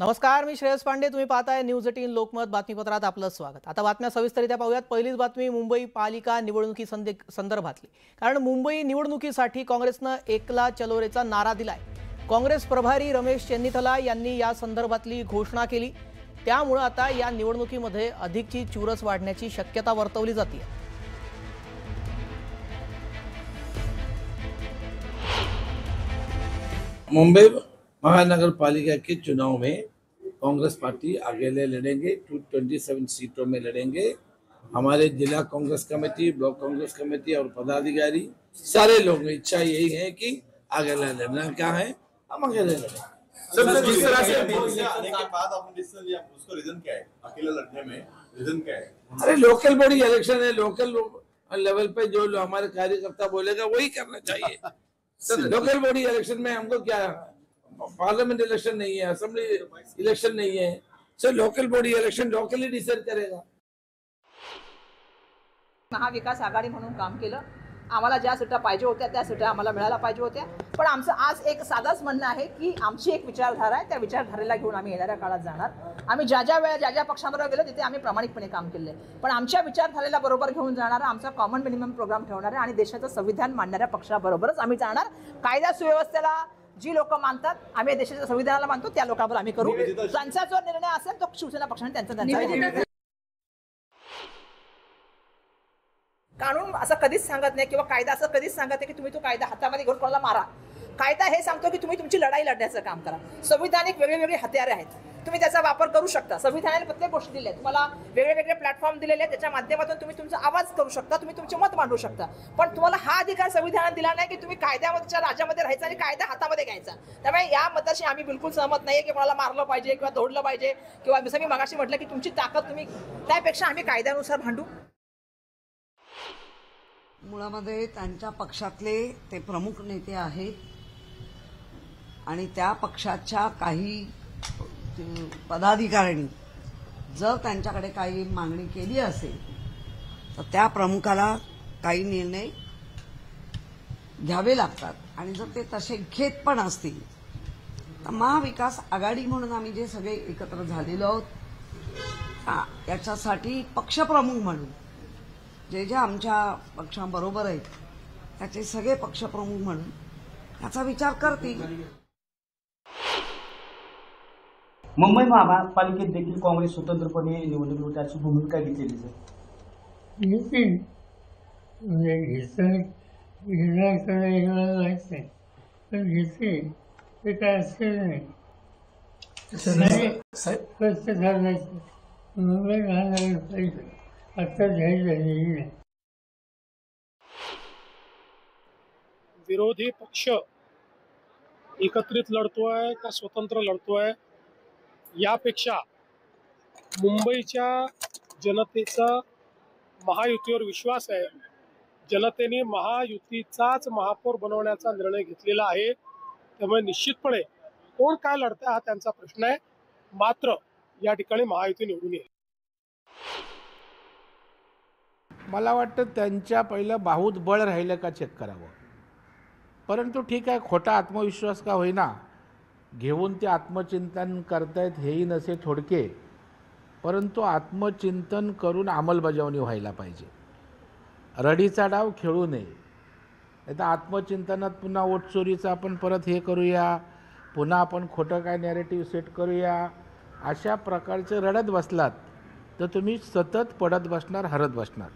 नमस्कार, मी श्रेयस पांडे. तुम्ही पाहताय न्यूज 18 लोकमत बातमीपत्रात आपलं स्वागत. आता बातम्या सविस्तररित्या पाहूयात. पहिलीच बातमी मुंबई पालिका निवडणुकी संदर्भातली. कारण मुंबई निवडणुकीसाठी काँग्रेसनं एकला चलो रेचा नारा दिलाय. काँग्रेस प्रभारी रमेश चेन्निथला यांनी या संदर्भातली घोषणा केली. त्यामुळे आता या निवडणुकीमध्ये अधिकची चुरस वाढण्याची शक्यता वर्तवली जाते. मुंबई महानगर पालिका के चुनाव में कांग्रेस पार्टी अकेले लड़ेंगे। 227 सीटों में लड़ेंगे। हमारे जिला Congress committee, block Congress committee और पदाधिकारी सारे लोग इच्छा यही है कि अकेला लड़ना क्या है, हम अकेले लड़ें। जिस तरह से आने के बाद आपने डिसीजन लिया, उसका रीजन क्या है? अकेला लड़ने में रीजन क्या है? अरे लोकल बॉडी इलेक्शन है, लोकल लेवल पे जो हमारे कार्यकर्ता बोलेगा वही करना चाहिए। लोकल बॉडी इलेक्शन में हमको क्या, पार्लियामेंट इलेक्शन नहीं है, असेंबली इलेक्शन नहीं है, sir local body election locally decide करेगा। महाविकास आघाडी म्हणून काम केलं. आम्हाला ज्या सीटा पाहिजे होत्या त्या सीटा आम्हाला मिळायला पाहिजे होत्या. पण आमचं आज एक साधाच म्हणणं आहे की आमची एक विचारधारा आहे, त्या विचारधारेला घेऊन आम्ही येणाऱ्या काळात जाणार. आम्ही ज्या पक्षाबरोबर गेलो तिथे आम्ही प्रामाणिकपणे काम केले, पण आमच्या विचारधारेला बरोबर घेऊन जाणारा आमचा कॉमन मिनिमम प्रोग्राम ठेवणारा आणि देशाचं संविधान मानणाऱ्या पक्षाबरोबरच आम्ही जाणार. कायदा सुव्यवस्थेला जी लोक मानतात, आम्ही देशाच्या संविधानाला मानतो, त्या लोकांवर आम्ही करू. त्यांचा जो निर्णय असेल तो शिवसेना पक्षाने त्यांचा कानून असं कधीच सांगत नाही किंवा कायदा असं कधीच सांगत नाही की तुम्ही तो कायदा हातामध्ये घेऊन कोणाला मारा. कायदा हे सांगतो की तुम्ही तुमची लढाई लढण्याचं काम करा. संविधानिक वेगवेगळे हत्यारे आहेत, तुम्ही त्याचा वापर करू शकता. संविधानाने प्रत्येक गोष्ट दिली आहे तुम्हाला, वेगवेगळे प्लॅटफॉर्म दिलेले आहेत, त्याच्या माध्यमातून तुम्ही तुमचा आवाज करू शकता, तुम्ही तुमचे मत मांडू शकता. पण तुम्हाला हा अधिकार संविधानाने दिला नाही की तुम्ही कायद्याच्या राज्यामध्ये राहायचा आणि कायदा हातामध्ये घ्यायचा. त्यामुळे या मताशी आम्ही बिलकुल सहमत नाहीये की कोणाला मारलं पाहिजे किंवा तोडलं पाहिजे किंवा जसं मी मगाशी म्हटलं की तुमची ताकद तुम्ही, त्यापेक्षा आम्ही कायद्यानुसार भांडू. मुळामध्ये त्यांच्या पक्षातले ते प्रमुख नेते आहेत आणि त्या पक्षाच्या काही पदाधिकाऱ्यांनी जर त्यांच्याकडे काही मागणी केली असेल तर त्या प्रमुखाला काही निर्णय घ्यावे लागतात. आणि जर ते तसे घेत पण असतील तर महाविकास आघाडी म्हणून आम्ही जे सगळे एकत्र झालेलो आहोत याच्यासाठी पक्षप्रमुख म्हणून जे जे आमच्या पक्षाबरोबर आहेत त्याचे सगळे पक्षप्रमुख म्हणून याचा विचार करतील. मुंबई महापालिकेत देखील काँग्रेस स्वतंत्रपणे निवडणूक लढवण्याची भूमिका घेतलेली विरोधी पक्ष एकत्रित लढतोय का स्वतंत्र लढतोय यापेक्षा मुंबईच्या जनतेचा महायुतीवर विश्वास आहे. जनतेने महायुतीचाच महापौर बनवण्याचा निर्णय घेतलेला आहे. त्यामुळे निश्चितपणे कोण काय लढतंय हा त्यांचा प्रश्न आहे. मात्र या ठिकाणी महायुती निवडून येईल. मला वाटतं त्यांच्या पहिलं बाहुत बळ राहिलं का चेक करावं. परंतु ठीक आहे, खोटा आत्मविश्वास का होईना घेऊन ते आत्मचिंतन करतायत हेही नसे थोडके, परंतु आत्मचिंतन करून अंमलबजावणी व्हायला पाहिजे. रडीचा डाव खेळू नये. आता आत्मचिंतनात पुन्हा वोटचोरीचा आपण परत हे करूया, पुन्हा आपण खोटं काय नॅरेटिव्ह सेट करूया, अशा प्रकारचे रडत बसलात तर तुम्ही सतत पडत बसणार, हरत बसणार.